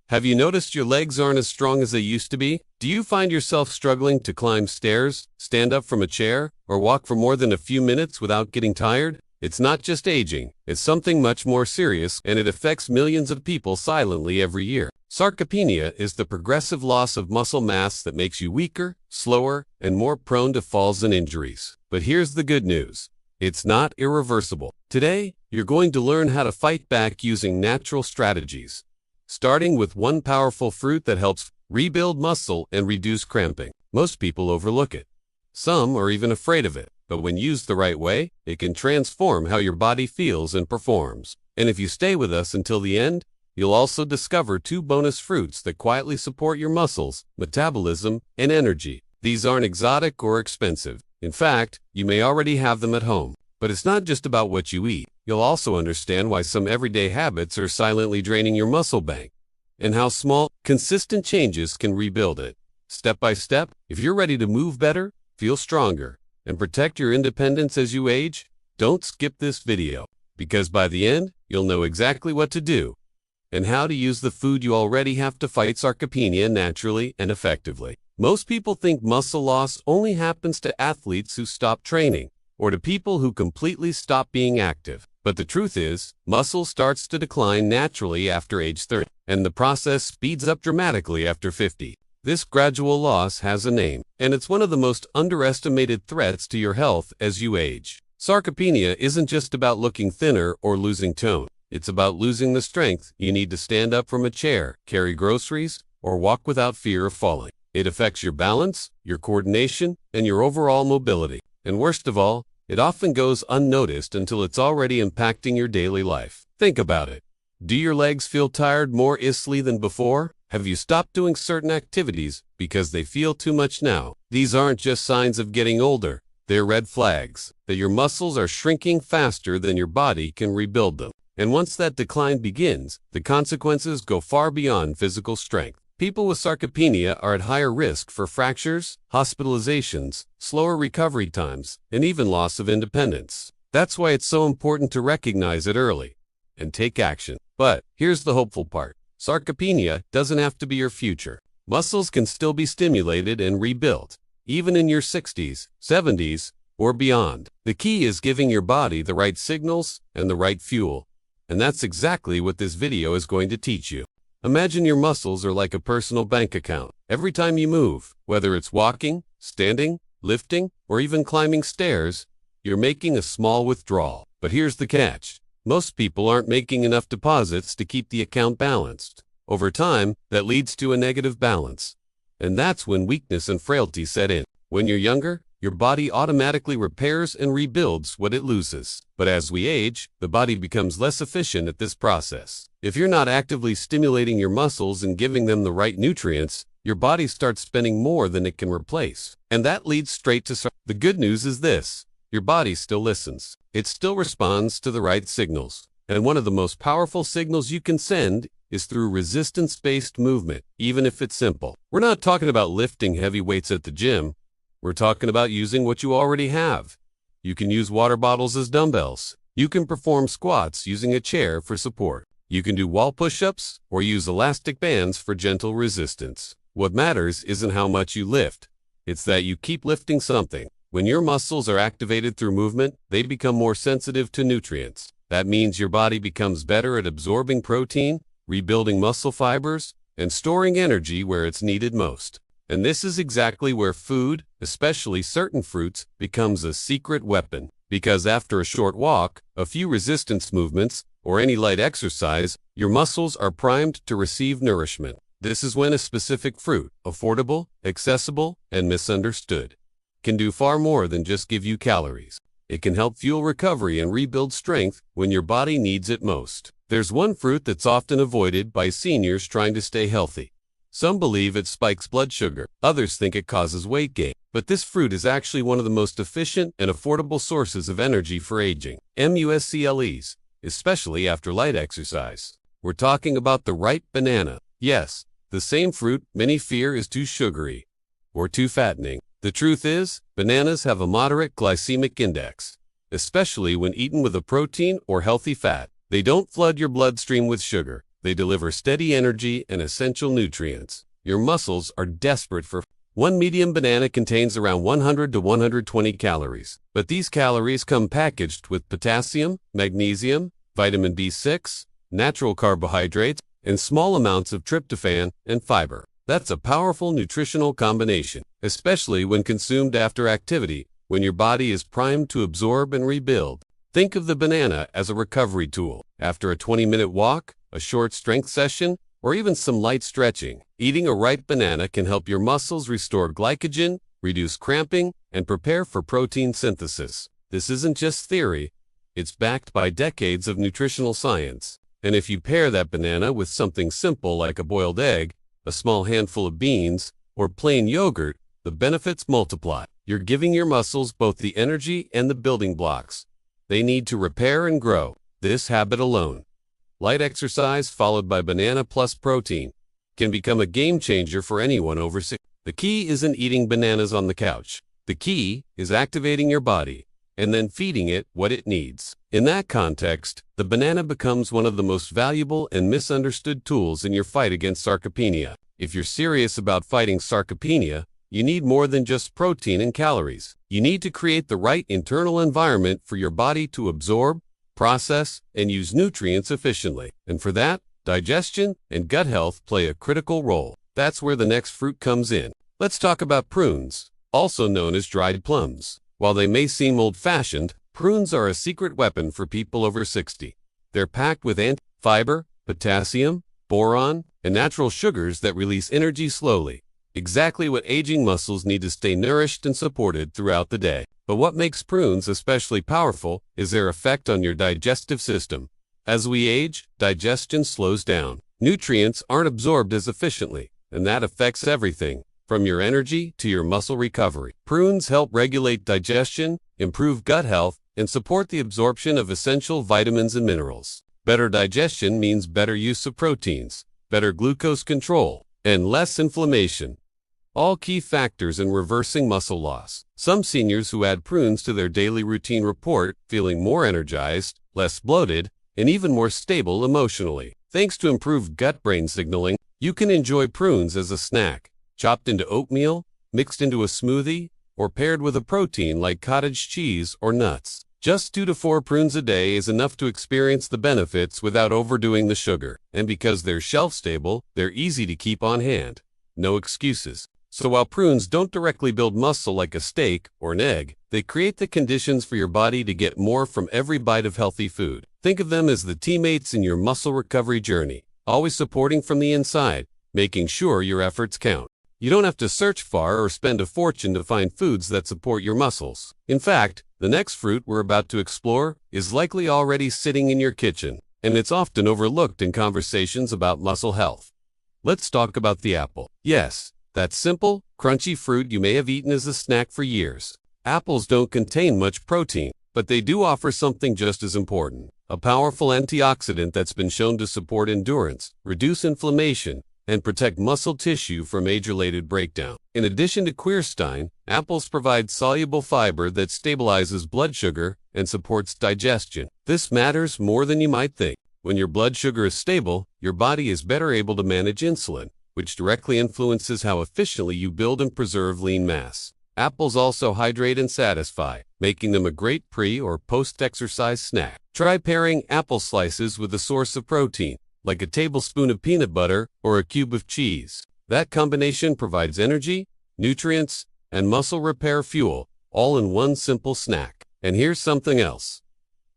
Have you noticed your legs aren't as strong as they used to be? Do you find yourself struggling to climb stairs, stand up from a chair, or walk for more than a few minutes without getting tired? It's not just aging, it's something much more serious, and it affects millions of people silently every year. Sarcopenia is the progressive loss of muscle mass that makes you weaker, slower, and more prone to falls and injuries. But here's the good news. It's not irreversible. Today, you're going to learn how to fight back using natural strategies, starting with one powerful fruit that helps rebuild muscle and reduce cramping. Most people overlook it. Some are even afraid of it, but when used the right way, it can transform how your body feels and performs. And if you stay with us until the end, you'll also discover 2 bonus fruits that quietly support your muscles, metabolism, and energy. These aren't exotic or expensive. In fact, you may already have them at home. But it's not just about what you eat. You'll also understand why some everyday habits are silently draining your muscle bank, and how small, consistent changes can rebuild it. Step by step, if you're ready to move better, feel stronger, and protect your independence as you age, don't skip this video, because by the end, you'll know exactly what to do and how to use the food you already have to fight sarcopenia naturally and effectively. Most people think muscle loss only happens to athletes who stop training, or to people who completely stop being active. But the truth is, muscle starts to decline naturally after age 30, and the process speeds up dramatically after 50. This gradual loss has a name, and it's one of the most underestimated threats to your health as you age. Sarcopenia isn't just about looking thinner or losing tone. It's about losing the strength you need to stand up from a chair, carry groceries, or walk without fear of falling. It affects your balance, your coordination, and your overall mobility. And worst of all, it often goes unnoticed until it's already impacting your daily life. Think about it. Do your legs feel tired more easily than before? Have you stopped doing certain activities because they feel too much now? These aren't just signs of getting older. They're red flags that your muscles are shrinking faster than your body can rebuild them. And once that decline begins, the consequences go far beyond physical strength. People with sarcopenia are at higher risk for fractures, hospitalizations, slower recovery times, and even loss of independence. That's why it's so important to recognize it early and take action. But here's the hopeful part. Sarcopenia doesn't have to be your future. Muscles can still be stimulated and rebuilt, even in your 60s, 70s, or beyond. The key is giving your body the right signals and the right fuel. And that's exactly what this video is going to teach you. Imagine your muscles are like a personal bank account. Every time you move, whether it's walking, standing, lifting, or even climbing stairs, you're making a small withdrawal. But here's the catch. Most people aren't making enough deposits to keep the account balanced. Over time, that leads to a negative balance. And that's when weakness and frailty set in. When you're younger, your body automatically repairs and rebuilds what it loses. But as we age, the body becomes less efficient at this process. If you're not actively stimulating your muscles and giving them the right nutrients, your body starts spending more than it can replace. And that leads straight to the good news is this. Your body still listens. It still responds to the right signals. And one of the most powerful signals you can send is through resistance-based movement, even if it's simple. We're not talking about lifting heavy weights at the gym. We're talking about using what you already have. You can use water bottles as dumbbells. You can perform squats using a chair for support. You can do wall push-ups or use elastic bands for gentle resistance. What matters isn't how much you lift. It's that you keep lifting something. When your muscles are activated through movement, they become more sensitive to nutrients. That means your body becomes better at absorbing protein, rebuilding muscle fibers, and storing energy where it's needed most. And this is exactly where food, especially certain fruits, becomes a secret weapon. Because after a short walk, a few resistance movements, or any light exercise, your muscles are primed to receive nourishment. This is when a specific fruit, affordable, accessible, and misunderstood, can do far more than just give you calories. It can help fuel recovery and rebuild strength when your body needs it most. There's one fruit that's often avoided by seniors trying to stay healthy. Some believe it spikes blood sugar. Others think it causes weight gain. But this fruit is actually one of the most efficient and affordable sources of energy for aging. Muscles, especially after light exercise. We're talking about the ripe banana. Yes, the same fruit many fear is too sugary or too fattening. The truth is, bananas have a moderate glycemic index, especially when eaten with a protein or healthy fat. They don't flood your bloodstream with sugar. They deliver steady energy and essential nutrients. Your muscles are desperate for. One medium banana contains around 100 to 120 calories, but these calories come packaged with potassium, magnesium, vitamin B6, natural carbohydrates, and small amounts of tryptophan and fiber. That's a powerful nutritional combination, especially when consumed after activity, when your body is primed to absorb and rebuild. Think of the banana as a recovery tool. After a 20-minute walk, a short strength session, or even some light stretching, eating a ripe banana can help your muscles restore glycogen, reduce cramping, and prepare for protein synthesis. This isn't just theory, it's backed by decades of nutritional science. And if you pair that banana with something simple like a boiled egg, a small handful of beans, or plain yogurt, the benefits multiply. You're giving your muscles both the energy and the building blocks they need to repair and grow. This habit alone, light exercise followed by banana plus protein, can become a game changer for anyone over 60. The key isn't eating bananas on the couch. The key is activating your body and then feeding it what it needs. In that context, the banana becomes one of the most valuable and misunderstood tools in your fight against sarcopenia. If you're serious about fighting sarcopenia, you need more than just protein and calories. You need to create the right internal environment for your body to absorb, process, and use nutrients efficiently. And for that, digestion and gut health play a critical role. That's where the next fruit comes in. Let's talk about prunes, also known as dried plums. While they may seem old-fashioned, prunes are a secret weapon for people over 60. They're packed with fiber, potassium, boron, and natural sugars that release energy slowly. Exactly what aging muscles need to stay nourished and supported throughout the day. But what makes prunes especially powerful is their effect on your digestive system. As we age, digestion slows down. Nutrients aren't absorbed as efficiently, and that affects everything, from your energy to your muscle recovery. Prunes help regulate digestion, improve gut health, and support the absorption of essential vitamins and minerals. Better digestion means better use of proteins, better glucose control, and less inflammation. All key factors in reversing muscle loss. Some seniors who add prunes to their daily routine report feeling more energized, less bloated, and even more stable emotionally. Thanks to improved gut-brain signaling, you can enjoy prunes as a snack, chopped into oatmeal, mixed into a smoothie, or paired with a protein like cottage cheese or nuts. Just 2 to 4 prunes a day is enough to experience the benefits without overdoing the sugar. And because they're shelf-stable, they're easy to keep on hand. No excuses. So while prunes don't directly build muscle like a steak or an egg, they create the conditions for your body to get more from every bite of healthy food. Think of them as the teammates in your muscle recovery journey, always supporting from the inside, making sure your efforts count. You don't have to search far or spend a fortune to find foods that support your muscles. In fact, the next fruit we're about to explore is likely already sitting in your kitchen, and it's often overlooked in conversations about muscle health. Let's talk about the apple. Yes, that simple, crunchy fruit you may have eaten as a snack for years. Apples don't contain much protein, but they do offer something just as important: a powerful antioxidant that's been shown to support endurance, reduce inflammation, and protect muscle tissue from age-related breakdown. In addition to quercetin, apples provide soluble fiber that stabilizes blood sugar and supports digestion. This matters more than you might think. When your blood sugar is stable, your body is better able to manage insulin, which directly influences how efficiently you build and preserve lean mass. Apples also hydrate and satisfy, making them a great pre- or post-exercise snack. Try pairing apple slices with a source of protein, like a tablespoon of peanut butter or a cube of cheese. That combination provides energy, nutrients, and muscle repair fuel, all in one simple snack. And here's something else.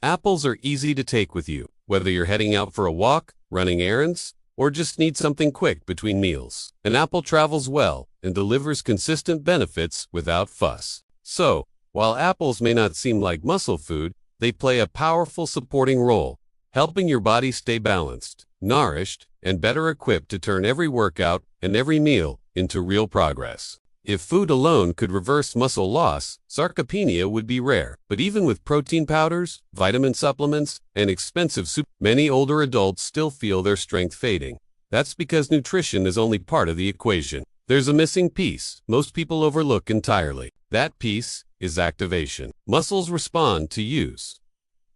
Apples are easy to take with you, whether you're heading out for a walk, running errands, or just need something quick between meals. An apple travels well and delivers consistent benefits without fuss. So, while apples may not seem like muscle food, they play a powerful supporting role, helping your body stay balanced, nourished, and better equipped to turn every workout and every meal into real progress. If food alone could reverse muscle loss, sarcopenia would be rare. But even with protein powders, vitamin supplements, and expensive soup, many older adults still feel their strength fading. That's because nutrition is only part of the equation. There's a missing piece most people overlook entirely. That piece is activation. Muscles respond to use,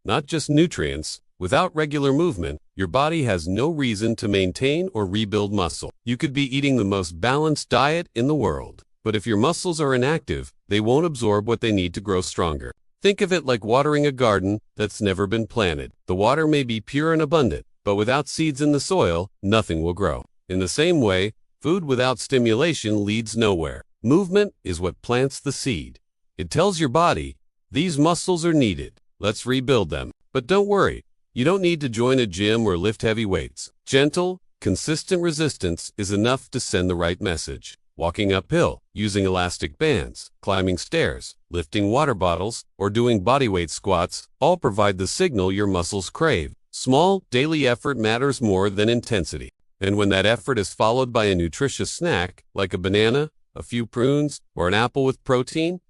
not just nutrients. Without regular movement, your body has no reason to maintain or rebuild muscle. You could be eating the most balanced diet in the world, but if your muscles are inactive, they won't absorb what they need to grow stronger. Think of it like watering a garden that's never been planted. The water may be pure and abundant, but without seeds in the soil, nothing will grow. In the same way, food without stimulation leads nowhere. Movement is what plants the seed. It tells your body, these muscles are needed. Let's rebuild them. But don't worry, you don't need to join a gym or lift heavy weights. Gentle, consistent resistance is enough to send the right message. Walking uphill, using elastic bands, climbing stairs, lifting water bottles, or doing bodyweight squats all provide the signal your muscles crave. Small, daily effort matters more than intensity. And when that effort is followed by a nutritious snack, like a banana, a few prunes, or an apple with protein,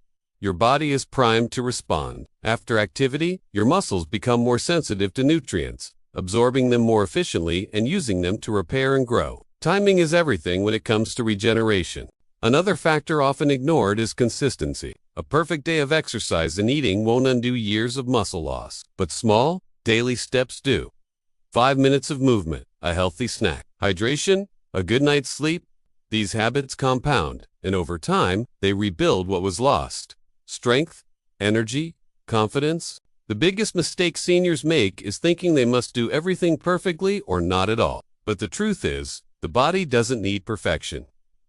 your body is primed to respond. After activity, your muscles become more sensitive to nutrients, absorbing them more efficiently and using them to repair and grow. Timing is everything when it comes to regeneration. Another factor often ignored is consistency. A perfect day of exercise and eating won't undo years of muscle loss, but small, daily steps do. 5 minutes of movement, a healthy snack, hydration, a good night's sleep. These habits compound, and over time, they rebuild what was lost. Strength, energy, confidence. The biggest mistake seniors make is thinking they must do everything perfectly or not at all. But the truth is, the body doesn't need perfection.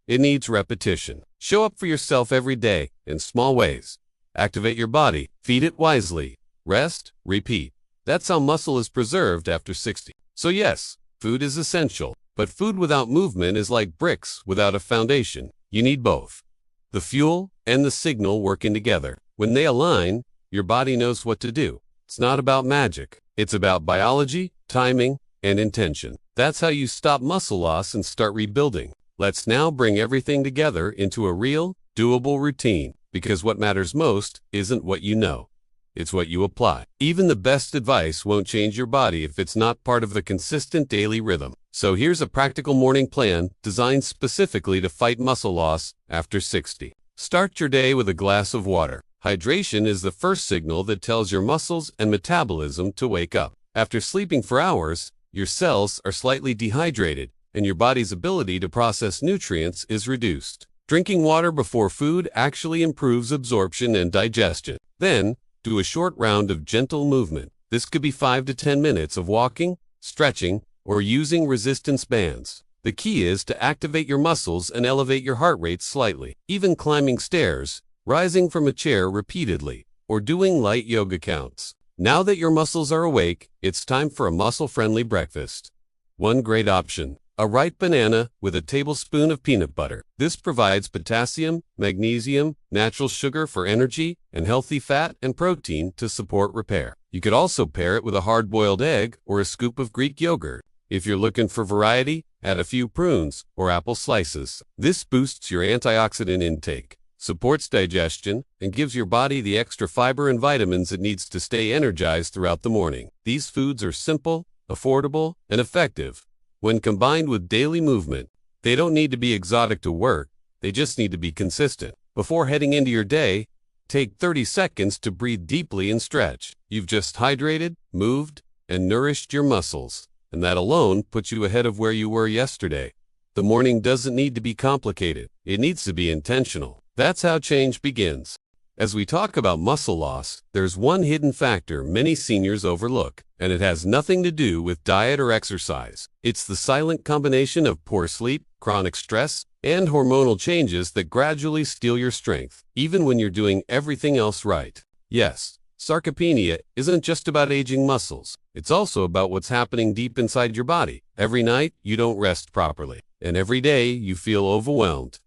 It needs repetition. Show up for yourself every day in small ways. Activate your body, feed it wisely, rest, repeat. That's how muscle is preserved after 60. So yes, food is essential, but food without movement is like bricks without a foundation. You need both. The fuel and the signal working together. When they align, your body knows what to do. It's not about magic. It's about biology, timing, and intention. That's how you stop muscle loss and start rebuilding. Let's now bring everything together into a real, doable routine, because what matters most isn't what you know. It's what you apply. Even the best advice won't change your body if it's not part of the consistent daily rhythm. So here's a practical morning plan designed specifically to fight muscle loss after 60. Start your day with a glass of water. Hydration is the first signal that tells your muscles and metabolism to wake up. After sleeping for hours, your cells are slightly dehydrated, and your body's ability to process nutrients is reduced. Drinking water before food actually improves absorption and digestion. Then, do a short round of gentle movement. This could be 5 to 10 minutes of walking, stretching, or using resistance bands. The key is to activate your muscles and elevate your heart rate slightly. Even climbing stairs, rising from a chair repeatedly, or doing light yoga counts. Now that your muscles are awake, it's time for a muscle-friendly breakfast. One great option: a ripe banana with a tablespoon of peanut butter. This provides potassium, magnesium, natural sugar for energy, and healthy fat and protein to support repair. You could also pair it with a hard-boiled egg or a scoop of Greek yogurt. If you're looking for variety, add a few prunes or apple slices. This boosts your antioxidant intake, supports digestion, and gives your body the extra fiber and vitamins it needs to stay energized throughout the morning. These foods are simple, affordable, and effective. When combined with daily movement, they don't need to be exotic to work, they just need to be consistent. Before heading into your day, take 30 seconds to breathe deeply and stretch. You've just hydrated, moved, and nourished your muscles, and that alone puts you ahead of where you were yesterday. The morning doesn't need to be complicated, it needs to be intentional. That's how change begins. As we talk about muscle loss, there's one hidden factor many seniors overlook, and it has nothing to do with diet or exercise. It's the silent combination of poor sleep, chronic stress, and hormonal changes that gradually steal your strength, even when you're doing everything else right. Yes, sarcopenia isn't just about aging muscles. It's also about what's happening deep inside your body. Every night, you don't rest properly, and every day, you feel overwhelmed.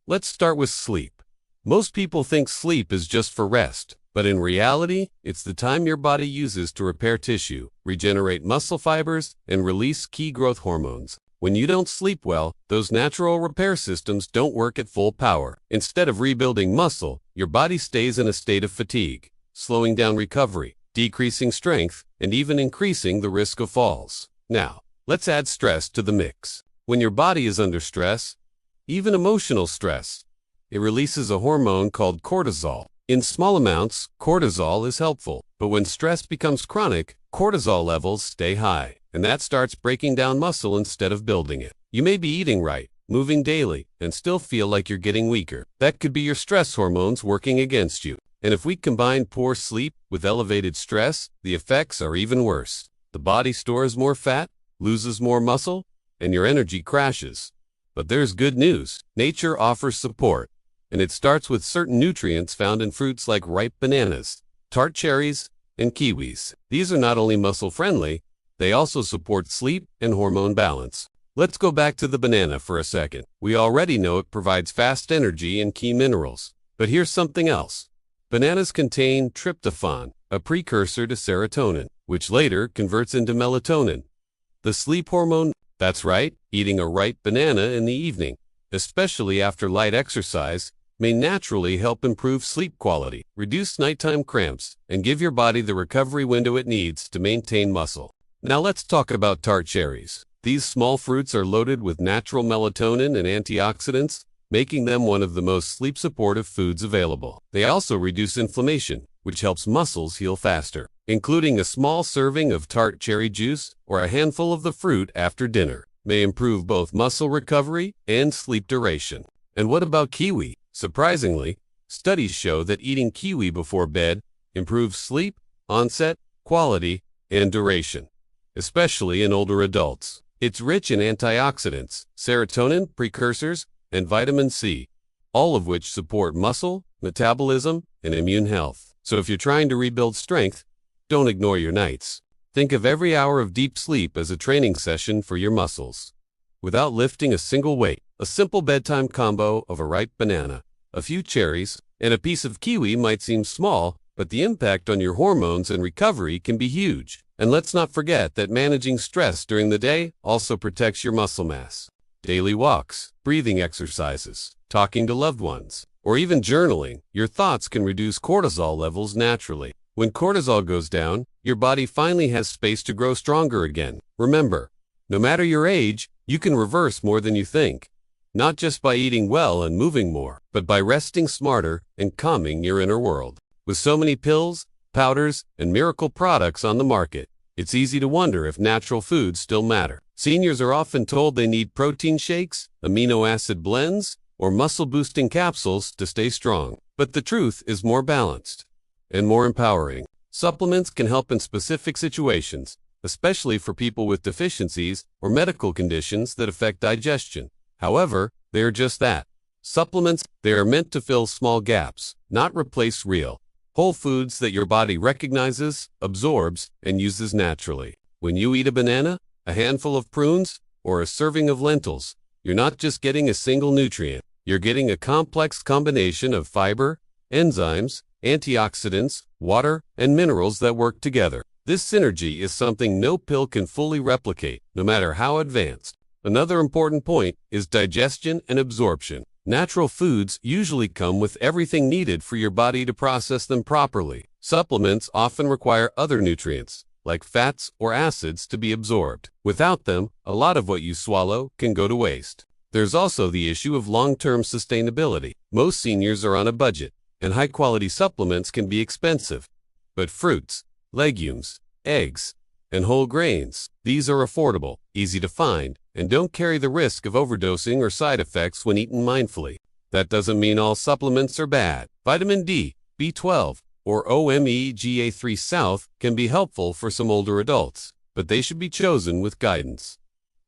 Let's start with sleep. Most people think sleep is just for rest, but in reality, it's the time your body uses to repair tissue, regenerate muscle fibers, and release key growth hormones. When you don't sleep well, those natural repair systems don't work at full power. Instead of rebuilding muscle, your body stays in a state of fatigue, slowing down recovery, decreasing strength, and even increasing the risk of falls. Now, let's add stress to the mix. When your body is under stress, even emotional stress, it releases a hormone called cortisol. In small amounts, cortisol is helpful, but when stress becomes chronic, cortisol levels stay high, and that starts breaking down muscle instead of building it. You may be eating right, moving daily, and still feel like you're getting weaker. That could be your stress hormones working against you. And if we combine poor sleep with elevated stress, the effects are even worse. The body stores more fat, loses more muscle, and your energy crashes. But there's good news. Nature offers support, and it starts with certain nutrients found in fruits like ripe bananas, tart cherries, and kiwis. These are not only muscle-friendly, they also support sleep and hormone balance. Let's go back to the banana for a second. We already know it provides fast energy and key minerals. But here's something else. Bananas contain tryptophan, a precursor to serotonin, which later converts into melatonin, the sleep hormone. That's right, eating a ripe banana in the evening, especially after light exercise, may naturally help improve sleep quality, reduce nighttime cramps, and give your body the recovery window it needs to maintain muscle. Now let's talk about tart cherries. These small fruits are loaded with natural melatonin and antioxidants, making them one of the most sleep-supportive foods available. They also reduce inflammation, which helps muscles heal faster. Including a small serving of tart cherry juice or a handful of the fruit after dinner may improve both muscle recovery and sleep duration. And what about kiwi? Surprisingly, studies show that eating kiwi before bed improves sleep, onset, quality, and duration, especially in older adults. It's rich in antioxidants, serotonin precursors, and vitamin C, all of which support muscle, metabolism, and immune health. So if you're trying to rebuild strength, don't ignore your nights. Think of every hour of deep sleep as a training session for your muscles. Without lifting a single weight, a simple bedtime combo of a ripe banana, a few cherries, and a piece of kiwi might seem small, but the impact on your hormones and recovery can be huge. And let's not forget that managing stress during the day also protects your muscle mass. Daily walks, breathing exercises, talking to loved ones, or even journaling, your thoughts can reduce cortisol levels naturally. When cortisol goes down, your body finally has space to grow stronger again. Remember, no matter your age, you can reverse more than you think. Not just by eating well and moving more, but by resting smarter and calming your inner world. With so many pills, powders, and miracle products on the market, it's easy to wonder if natural foods still matter. Seniors are often told they need protein shakes, amino acid blends, or muscle-boosting capsules to stay strong. But the truth is more balanced and more empowering. Supplements can help in specific situations, especially for people with deficiencies or medical conditions that affect digestion. However, they are just that. Supplements. They are meant to fill small gaps, not replace real, whole foods that your body recognizes, absorbs, and uses naturally. When you eat a banana, a handful of prunes, or a serving of lentils, you're not just getting a single nutrient. You're getting a complex combination of fiber, enzymes, antioxidants, water, and minerals that work together. This synergy is something no pill can fully replicate, no matter how advanced. Another important point is digestion and absorption. Natural foods usually come with everything needed for your body to process them properly. Supplements often require other nutrients, like fats or acids, to be absorbed. Without them, a lot of what you swallow can go to waste. There's also the issue of long-term sustainability. Most seniors are on a budget, and high-quality supplements can be expensive. But fruits, legumes, eggs, and whole grains, these are affordable, easy to find, and don't carry the risk of overdosing or side effects when eaten mindfully. That doesn't mean all supplements are bad. Vitamin D, B12, or omega-3 South can be helpful for some older adults, but they should be chosen with guidance.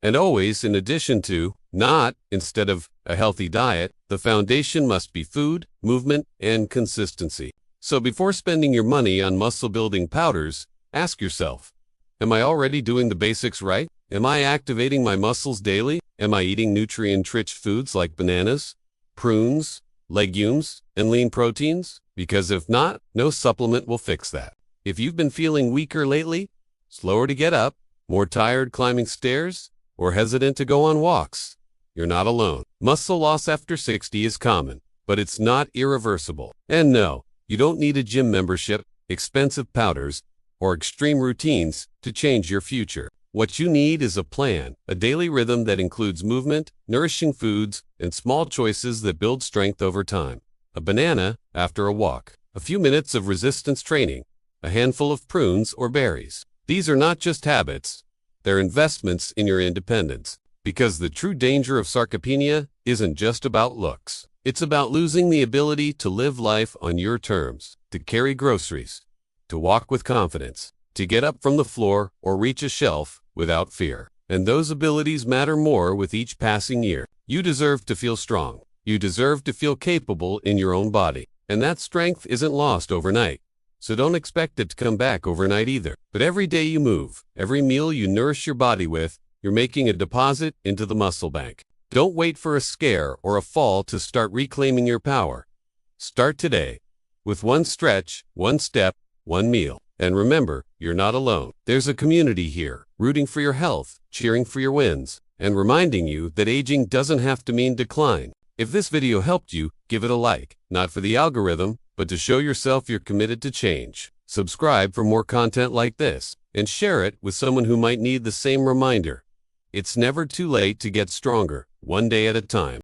And always in addition to, not instead of, a healthy diet. The foundation must be food, movement, and consistency. So before spending your money on muscle-building powders, ask yourself, am I already doing the basics right? Am I activating my muscles daily? Am I eating nutrient-rich foods like bananas, prunes, legumes, and lean proteins? Because if not, no supplement will fix that. If you've been feeling weaker lately, slower to get up, more tired climbing stairs, or hesitant to go on walks, you're not alone. Muscle loss after 60 is common, but it's not irreversible. And no, you don't need a gym membership, expensive powders, or extreme routines to change your future. What you need is a plan, a daily rhythm that includes movement, nourishing foods, and small choices that build strength over time. A banana after a walk, a few minutes of resistance training, a handful of prunes or berries. These are not just habits, they're investments in your independence. Because the true danger of sarcopenia isn't just about looks. It's about losing the ability to live life on your terms, to carry groceries, to walk with confidence, to get up from the floor or reach a shelf without fear. And those abilities matter more with each passing year. You deserve to feel strong. You deserve to feel capable in your own body. And that strength isn't lost overnight. So don't expect it to come back overnight either. But every day you move, every meal you nourish your body with, you're making a deposit into the muscle bank. Don't wait for a scare or a fall to start reclaiming your power. Start today, with one stretch, one step, one meal. And remember, you're not alone. There's a community here, rooting for your health, cheering for your wins, and reminding you that aging doesn't have to mean decline. If this video helped you, give it a like, not for the algorithm, but to show yourself you're committed to change. Subscribe for more content like this, and share it with someone who might need the same reminder. It's never too late to get stronger, one day at a time.